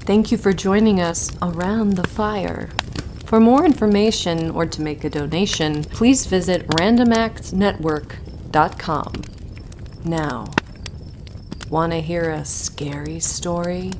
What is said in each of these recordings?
Thank you for joining us around the fire. For more information or to make a donation, please visit randomactsnetwork.com. Now, want to hear a scary story?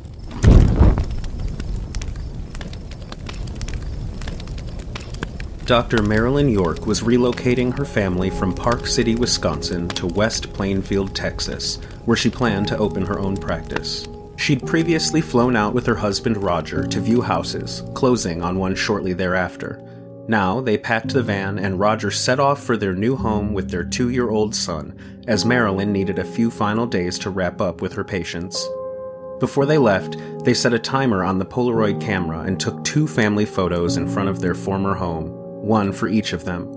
Dr. Marilyn York was relocating her family from Park City, Wisconsin to West Plainfield, Texas, where she planned to open her own practice. She'd previously flown out with her husband Roger to view houses, closing on one shortly thereafter. Now they packed the van and Roger set off for their new home with their 2-year-old son, as Marilyn needed a few final days to wrap up with her patients. Before they left, they set a timer on the Polaroid camera and took 2 family photos in front of their former home, one for each of them.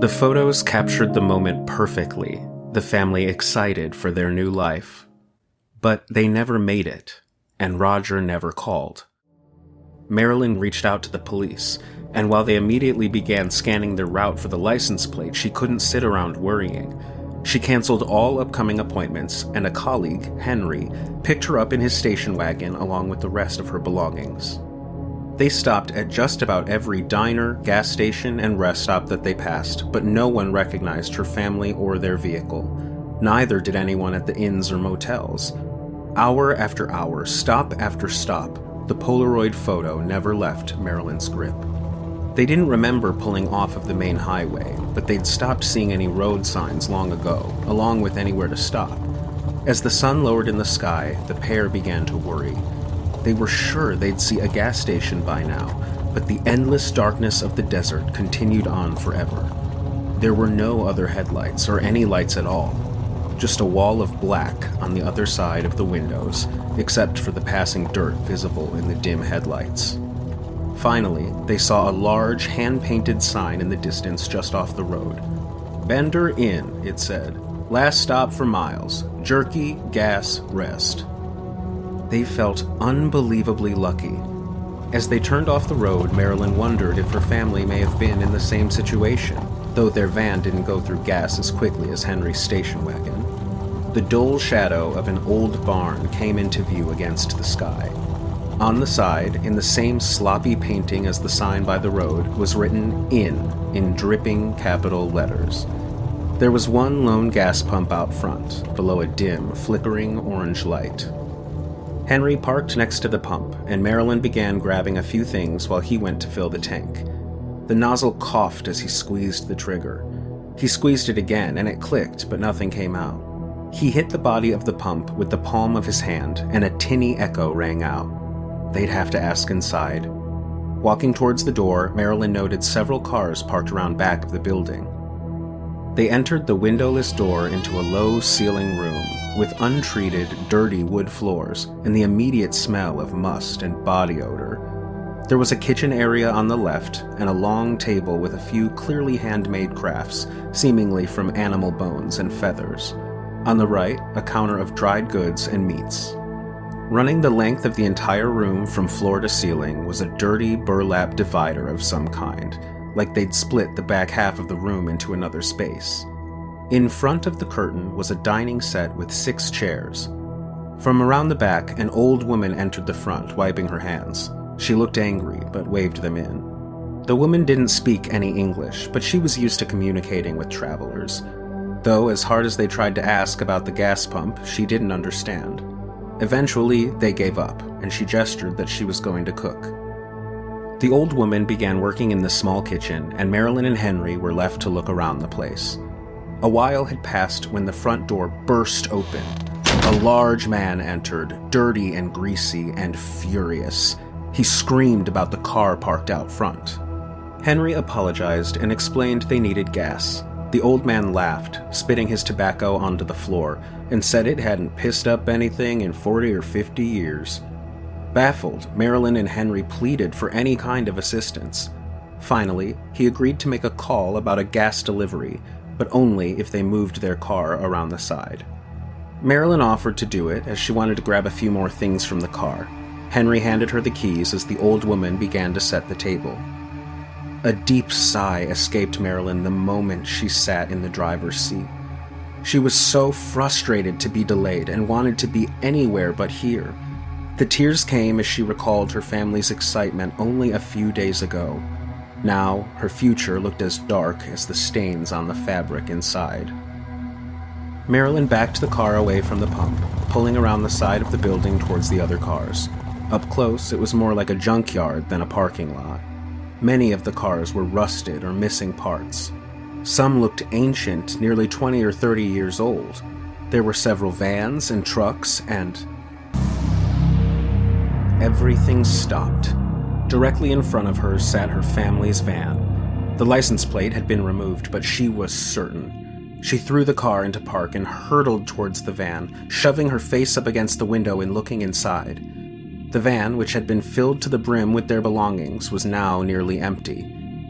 The photos captured the moment perfectly, the family excited for their new life. But they never made it, and Roger never called. Marilyn reached out to the police, and while they immediately began scanning their route for the license plate, she couldn't sit around worrying. She canceled all upcoming appointments, and a colleague, Henry, picked her up in his station wagon along with the rest of her belongings. They stopped at just about every diner, gas station, and rest stop that they passed, but no one recognized her family or their vehicle. Neither did anyone at the inns or motels. Hour after hour, stop after stop, the Polaroid photo never left Marilyn's grip. They didn't remember pulling off of the main highway, but they'd stopped seeing any road signs long ago, along with anywhere to stop. As the sun lowered in the sky, the pair began to worry. They were sure they'd see a gas station by now, but the endless darkness of the desert continued on forever. There were no other headlights or any lights at all, just a wall of black on the other side of the windows, except for the passing dirt visible in the dim headlights. Finally, they saw a large hand-painted sign in the distance just off the road. "Bender Inn," it said. "Last stop for miles. Jerky, gas, rest." They felt unbelievably lucky. As they turned off the road, Marilyn wondered if her family may have been in the same situation, though their van didn't go through gas as quickly as Henry's station wagon. The dull shadow of an old barn came into view against the sky. On the side, in the same sloppy painting as the sign by the road, was written "Inn" in dripping capital letters. There was one lone gas pump out front, below a dim, flickering orange light. Henry parked next to the pump, and Marilyn began grabbing a few things while he went to fill the tank. The nozzle coughed as he squeezed the trigger. He squeezed it again, and it clicked, but nothing came out. He hit the body of the pump with the palm of his hand, and a tinny echo rang out. They'd have to ask inside. Walking towards the door, Marilyn noted several cars parked around back of the building. They entered the windowless door into a low-ceiling room with untreated, dirty wood floors and the immediate smell of must and body odor. There was a kitchen area on the left and a long table with a few clearly handmade crafts, seemingly from animal bones and feathers. On the right, a counter of dried goods and meats. Running the length of the entire room from floor to ceiling was a dirty burlap divider of some kind, like they'd split the back half of the room into another space. In front of the curtain was a dining set with 6 chairs. From around the back, an old woman entered the front, wiping her hands. She looked angry, but waved them in. The woman didn't speak any English, but she was used to communicating with travelers. Though, as hard as they tried to ask about the gas pump, she didn't understand. Eventually, they gave up, and she gestured that she was going to cook. The old woman began working in the small kitchen, and Marilyn and Henry were left to look around the place. A while had passed when the front door burst open. A large man entered, dirty and greasy and furious. He screamed about the car parked out front. Henry apologized and explained they needed gas. The old man laughed, spitting his tobacco onto the floor, and said it hadn't pissed up anything in 40 or 50 years. Baffled, Marilyn and Henry pleaded for any kind of assistance. Finally, he agreed to make a call about a gas delivery, but only if they moved their car around the side. Marilyn offered to do it, as she wanted to grab a few more things from the car. Henry handed her the keys as the old woman began to set the table. A deep sigh escaped Marilyn the moment she sat in the driver's seat. She was so frustrated to be delayed and wanted to be anywhere but here. The tears came as she recalled her family's excitement only a few days ago. Now, her future looked as dark as the stains on the fabric inside. Marilyn backed the car away from the pump, pulling around the side of the building towards the other cars. Up close, it was more like a junkyard than a parking lot. Many of the cars were rusted or missing parts. Some looked ancient, nearly 20 or 30 years old. There were several vans and trucks, and everything stopped. Directly in front of her sat her family's van. The license plate had been removed, but she was certain. She threw the car into park and hurtled towards the van, shoving her face up against the window and looking inside. The van, which had been filled to the brim with their belongings, was now nearly empty.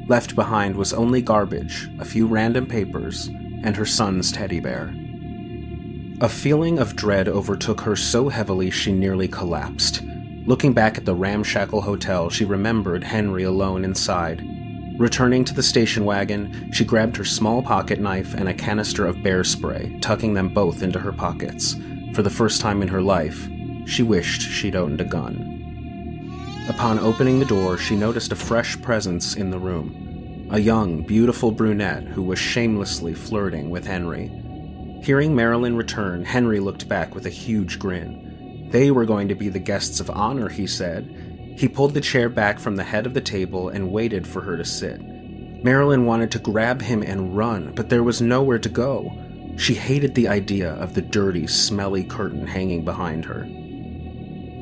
Left behind was only garbage, a few random papers, and her son's teddy bear. A feeling of dread overtook her so heavily she nearly collapsed. Looking back at the ramshackle hotel, she remembered Henry alone inside. Returning to the station wagon, she grabbed her small pocket knife and a canister of bear spray, tucking them both into her pockets. For the first time in her life, she wished she'd owned a gun. Upon opening the door, she noticed a fresh presence in the room. A young, beautiful brunette who was shamelessly flirting with Henry. Hearing Marilyn return, Henry looked back with a huge grin. They were going to be the guests of honor, he said. He pulled the chair back from the head of the table and waited for her to sit. Marilyn wanted to grab him and run, but there was nowhere to go. She hated the idea of the dirty, smelly curtain hanging behind her.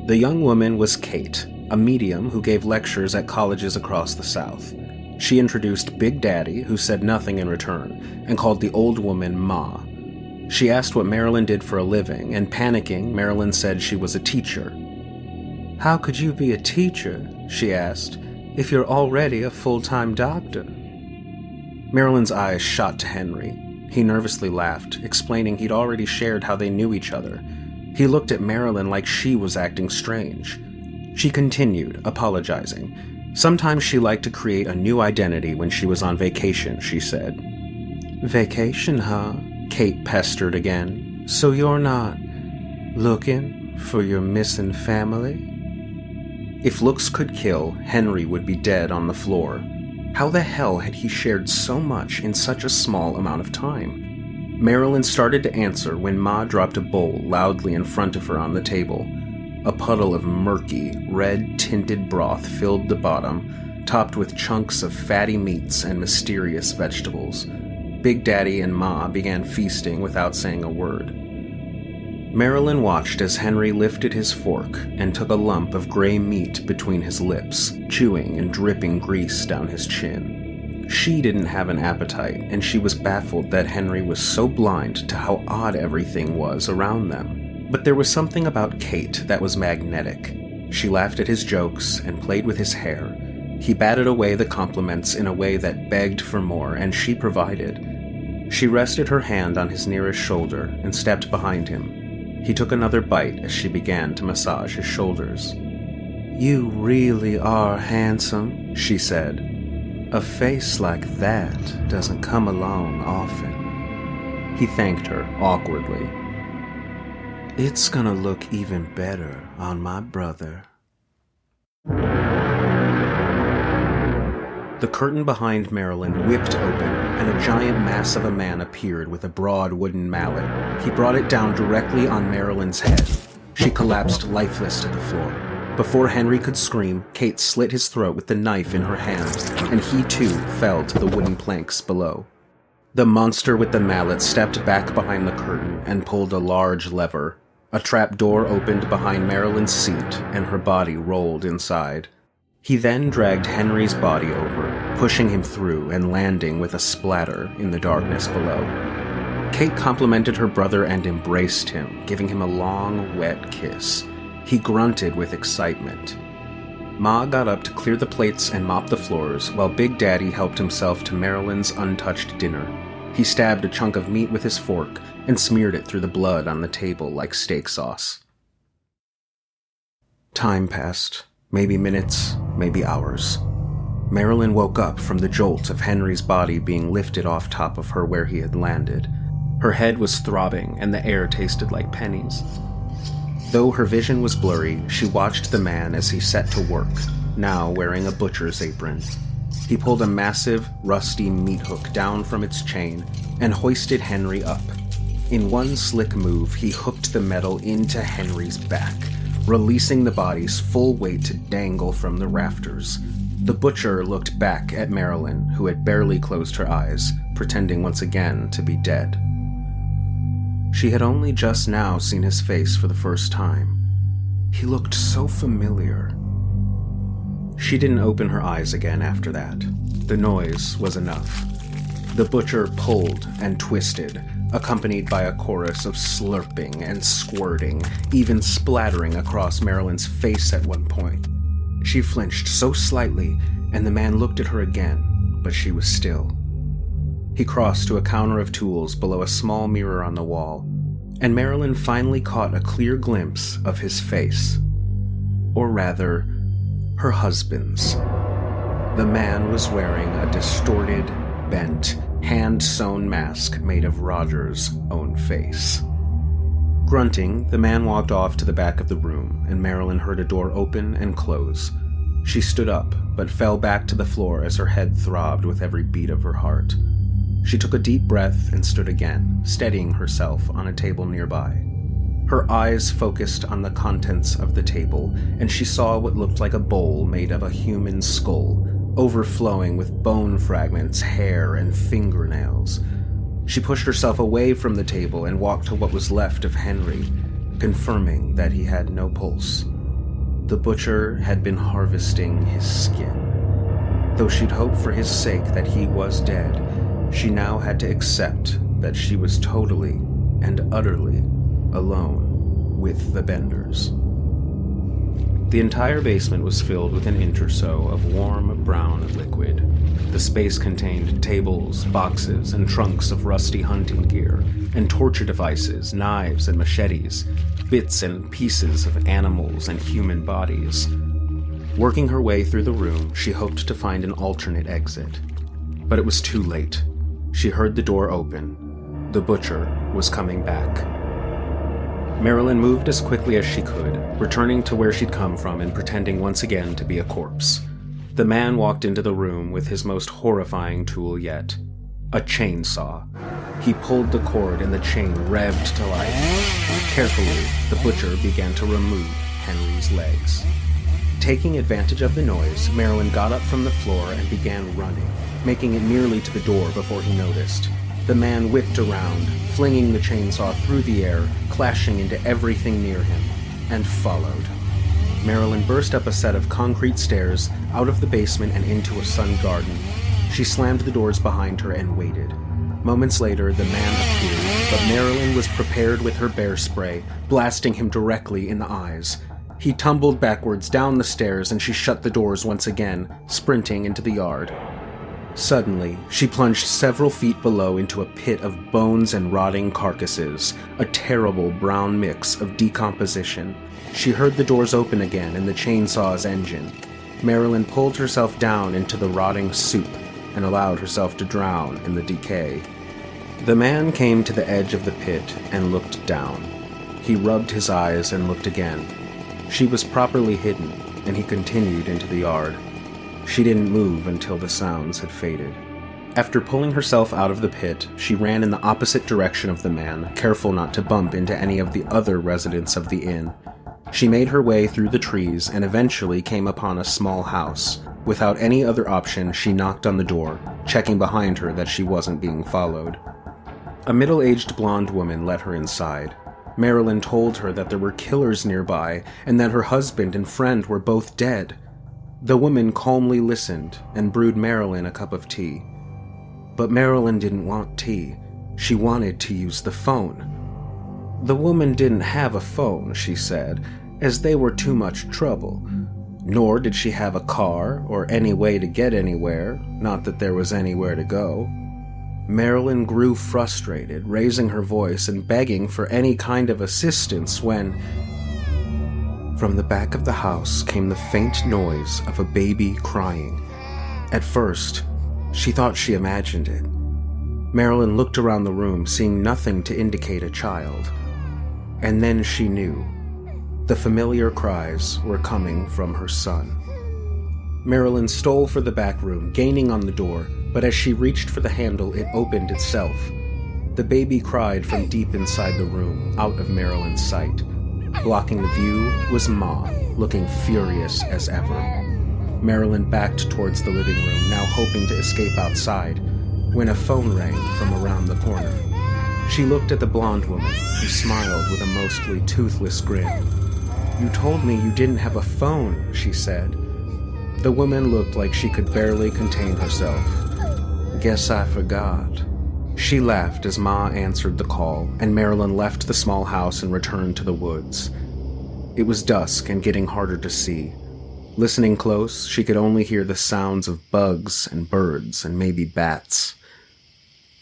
The young woman was Kate, a medium who gave lectures at colleges across the South. She introduced Big Daddy, who said nothing in return, and called the old woman Ma. She asked what Marilyn did for a living, and panicking, Marilyn said she was a teacher. "How could you be a teacher," she asked, "if you're already a full-time doctor?" Marilyn's eyes shot to Henry. He nervously laughed, explaining he'd already shared how they knew each other. He looked at Marilyn like she was acting strange. She continued, apologizing. Sometimes she liked to create a new identity when she was on vacation, she said. "Vacation, huh?" Kate pestered again. "So you're not looking for your missing family?" If looks could kill, Henry would be dead on the floor. How the hell had he shared so much in such a small amount of time? Marilyn started to answer when Ma dropped a bowl loudly in front of her on the table. A puddle of murky, red-tinted broth filled the bottom, topped with chunks of fatty meats and mysterious vegetables. Big Daddy and Ma began feasting without saying a word. Marilyn watched as Henry lifted his fork and took a lump of gray meat between his lips, chewing and dripping grease down his chin. She didn't have an appetite, and she was baffled that Henry was so blind to how odd everything was around them. But there was something about Kate that was magnetic. She laughed at his jokes and played with his hair. He batted away the compliments in a way that begged for more, and she provided. She rested her hand on his nearest shoulder and stepped behind him. He took another bite as she began to massage his shoulders. "You really are handsome," she said. "A face like that doesn't come along often." He thanked her awkwardly. "It's gonna look even better on my brother." The curtain behind Marilyn whipped open, and a giant mass of a man appeared with a broad wooden mallet. He brought it down directly on Marilyn's head. She collapsed lifeless to the floor. Before Henry could scream, Kate slit his throat with the knife in her hand, and he too fell to the wooden planks below. The monster with the mallet stepped back behind the curtain and pulled a large lever. A trap door opened behind Marilyn's seat, and her body rolled inside. He then dragged Henry's body over, pushing him through and landing with a splatter in the darkness below. Kate complimented her brother and embraced him, giving him a long, wet kiss. He grunted with excitement. Ma got up to clear the plates and mop the floors, while Big Daddy helped himself to Marilyn's untouched dinner. He stabbed a chunk of meat with his fork and smeared it through the blood on the table like steak sauce. Time passed. Maybe minutes, maybe hours. Marilyn woke up from the jolt of Henry's body being lifted off top of her where he had landed. Her head was throbbing, and the air tasted like pennies. Though her vision was blurry, she watched the man as he set to work, now wearing a butcher's apron. He pulled a massive, rusty meat hook down from its chain and hoisted Henry up. In one slick move, he hooked the metal into Henry's back, releasing the body's full weight to dangle from the rafters. The butcher looked back at Marilyn, who had barely closed her eyes, pretending once again to be dead. She had only just now seen his face for the first time. He looked so familiar. She didn't open her eyes again after that. The noise was enough. The butcher pulled and twisted, accompanied by a chorus of slurping and squirting, even splattering across Marilyn's face at one point. She flinched so slightly, and the man looked at her again, but she was still. He crossed to a counter of tools below a small mirror on the wall, and Marilyn finally caught a clear glimpse of his face. Or rather, her husband's. The man was wearing a distorted, bent, hand-sewn mask made of Roger's own face. Grunting, the man walked off to the back of the room, and Marilyn heard a door open and close. She stood up, but fell back to the floor as her head throbbed with every beat of her heart. She took a deep breath and stood again, steadying herself on a table nearby. Her eyes focused on the contents of the table, and she saw what looked like a bowl made of a human skull, overflowing with bone fragments, hair, and fingernails. She pushed herself away from the table and walked to what was left of Henry, confirming that he had no pulse. The butcher had been harvesting his skin. Though she'd hoped for his sake that he was dead, she now had to accept that she was totally and utterly alone with the Benders. The entire basement was filled with an inch or so of warm brown liquid. The space contained tables, boxes, and trunks of rusty hunting gear, and torture devices, knives and machetes, bits and pieces of animals and human bodies. Working her way through the room, she hoped to find an alternate exit. But it was too late. She heard the door open. The butcher was coming back. Marilyn moved as quickly as she could, returning to where she'd come from and pretending once again to be a corpse. The man walked into the room with his most horrifying tool yet, a chainsaw. He pulled the cord and the chain revved to life. Carefully, the butcher began to remove Henry's legs. Taking advantage of the noise, Marilyn got up from the floor and began running, making it nearly to the door before he noticed. The man whipped around, flinging the chainsaw through the air, clashing into everything near him, and followed. Marilyn burst up a set of concrete stairs, out of the basement and into a sun garden. She slammed the doors behind her and waited. Moments later, the man appeared, but Marilyn was prepared with her bear spray, blasting him directly in the eyes. He tumbled backwards down the stairs and she shut the doors once again, sprinting into the yard. Suddenly, she plunged several feet below into a pit of bones and rotting carcasses, a terrible brown mix of decomposition. She heard the doors open again and the chainsaw's engine. Marilyn pulled herself down into the rotting soup and allowed herself to drown in the decay. The man came to the edge of the pit and looked down. He rubbed his eyes and looked again. She was properly hidden, and he continued into the yard. She didn't move until the sounds had faded. After pulling herself out of the pit, she ran in the opposite direction of the man, careful not to bump into any of the other residents of the inn. She made her way through the trees and eventually came upon a small house. Without any other option, she knocked on the door, checking behind her that she wasn't being followed. A middle-aged blonde woman let her inside. Marilyn told her that there were killers nearby and that her husband and friend were both dead. The woman calmly listened and brewed Marilyn a cup of tea. But Marilyn didn't want tea. She wanted to use the phone. The woman didn't have a phone, she said, as they were too much trouble. Nor did she have a car or any way to get anywhere, not that there was anywhere to go. Marilyn grew frustrated, raising her voice and begging for any kind of assistance when, from the back of the house came the faint noise of a baby crying. At first, she thought she imagined it. Marilyn looked around the room, seeing nothing to indicate a child. And then she knew. The familiar cries were coming from her son. Marilyn stole for the back room, gaining on the door, but as she reached for the handle, it opened itself. The baby cried from deep inside the room, out of Marilyn's sight. Blocking the view was Ma, looking furious as ever. Marilyn backed towards the living room, now hoping to escape outside, when a phone rang from around the corner. She looked at the blonde woman, who smiled with a mostly toothless grin. "You told me you didn't have a phone," she said. The woman looked like she could barely contain herself. "Guess I forgot." She laughed as Ma answered the call, and Marilyn left the small house and returned to the woods. It was dusk and getting harder to see. Listening close, she could only hear the sounds of bugs and birds and maybe bats.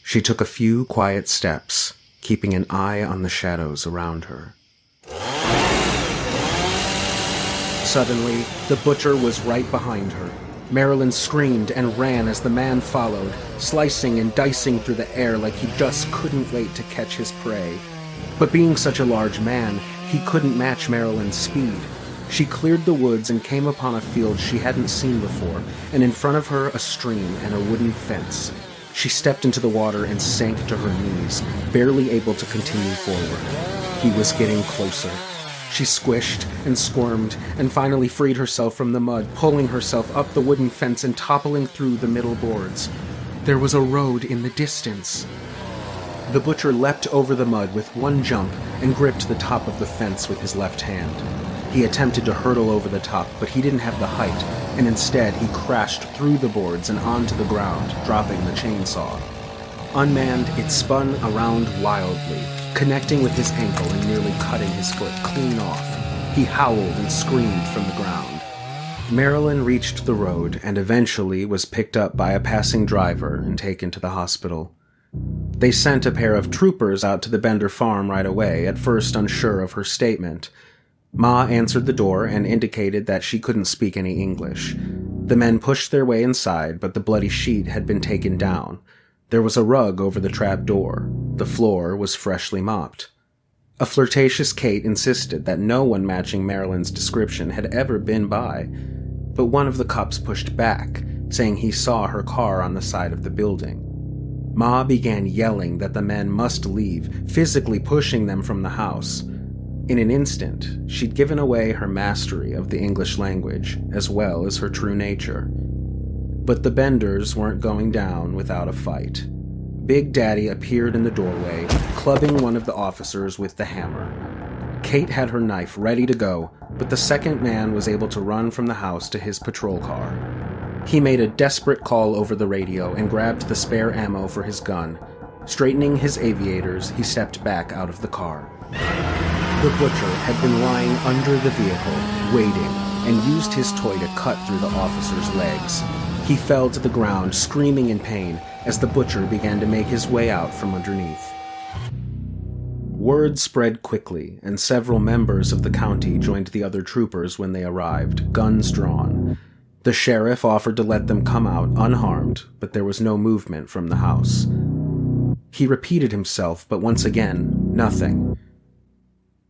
She took a few quiet steps, keeping an eye on the shadows around her. Suddenly, the butcher was right behind her. Marilyn screamed and ran as the man followed, slicing and dicing through the air like he just couldn't wait to catch his prey. But being such a large man, he couldn't match Marilyn's speed. She cleared the woods and came upon a field she hadn't seen before, and in front of her a stream and a wooden fence. She stepped into the water and sank to her knees, barely able to continue forward. He was getting closer. She squished and squirmed and finally freed herself from the mud, pulling herself up the wooden fence and toppling through the middle boards. There was a road in the distance. The butcher leapt over the mud with one jump and gripped the top of the fence with his left hand. He attempted to hurtle over the top, but he didn't have the height, and instead he crashed through the boards and onto the ground, dropping the chainsaw. Unmanned, it spun around wildly, connecting with his ankle and nearly cutting his foot clean off. He howled and screamed from the ground. Marilyn reached the road and eventually was picked up by a passing driver and taken to the hospital. They sent a pair of troopers out to the Bender farm right away, at first unsure of her statement. Ma answered the door and indicated that she couldn't speak any English. The men pushed their way inside, but the bloody sheet had been taken down. There was a rug over the trap door. The floor was freshly mopped. A flirtatious Kate insisted that no one matching Marilyn's description had ever been by, but one of the cops pushed back, saying he saw her car on the side of the building. Ma began yelling that the men must leave, physically pushing them from the house. In an instant, she'd given away her mastery of the English language, as well as her true nature. But the Benders weren't going down without a fight. Big Daddy appeared in the doorway, clubbing one of the officers with the hammer. Kate had her knife ready to go, but the second man was able to run from the house to his patrol car. He made a desperate call over the radio and grabbed the spare ammo for his gun. Straightening his aviators, he stepped back out of the car. The butcher had been lying under the vehicle, waiting, and used his toy to cut through the officer's legs. He fell to the ground, screaming in pain, as the butcher began to make his way out from underneath. Word spread quickly, and several members of the county joined the other troopers when they arrived, guns drawn. The sheriff offered to let them come out unharmed, but there was no movement from the house. He repeated himself, but once again, nothing.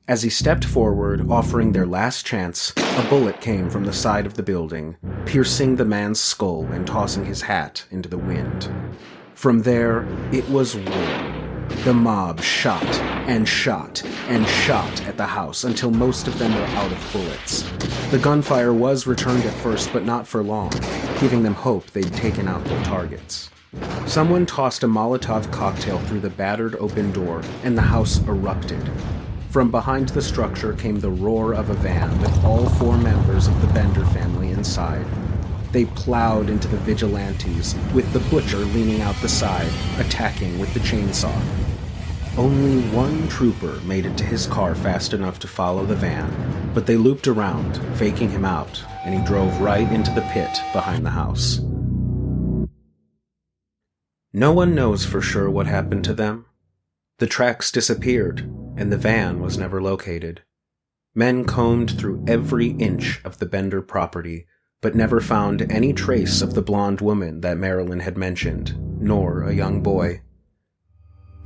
As he stepped forward, offering their last chance, a bullet came from the side of the building, piercing the man's skull and tossing his hat into the wind. From there, it was war. The mob shot and shot and shot at the house until most of them were out of bullets. The gunfire was returned at first, but not for long, giving them hope they'd taken out their targets. Someone tossed a Molotov cocktail through the battered open door, and the house erupted. From behind the structure came the roar of a van with all 4 members of the Bender family inside. They plowed into the vigilantes, with the butcher leaning out the side, attacking with the chainsaw. Only one trooper made it to his car fast enough to follow the van, but they looped around, faking him out, and he drove right into the pit behind the house. No one knows for sure what happened to them. The tracks disappeared, and the van was never located. Men combed through every inch of the Bender property, but never found any trace of the blonde woman that Marilyn had mentioned, nor a young boy.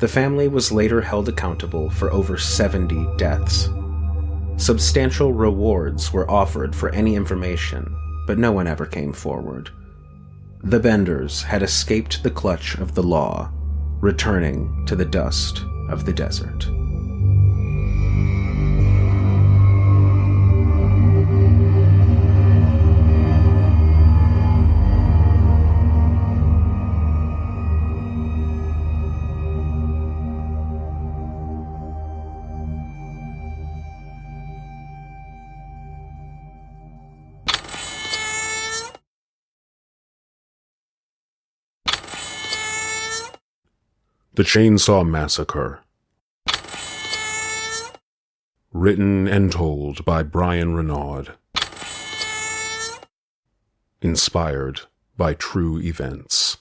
The family was later held accountable for over 70 deaths. Substantial rewards were offered for any information, but no one ever came forward. The Benders had escaped the clutch of the law, returning to the dust of the desert. The Chainsaw Massacre. Written and told by Bryan Renaud. Inspired by true events.